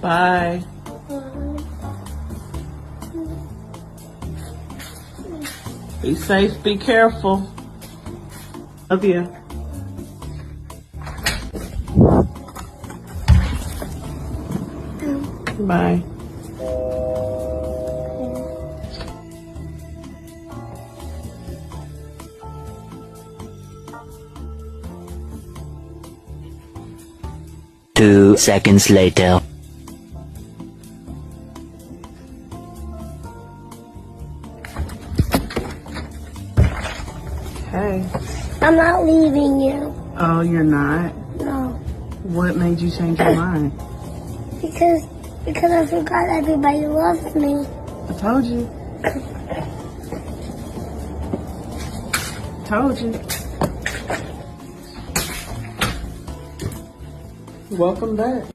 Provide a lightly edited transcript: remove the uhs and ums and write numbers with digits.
Bye. Be safe, be careful. Love you. Bye. Two seconds later. Hey. I'm not leaving you. Oh, you're not? No. What made you change your mind? Because I forgot everybody loves me. I told you. Told you. Welcome back.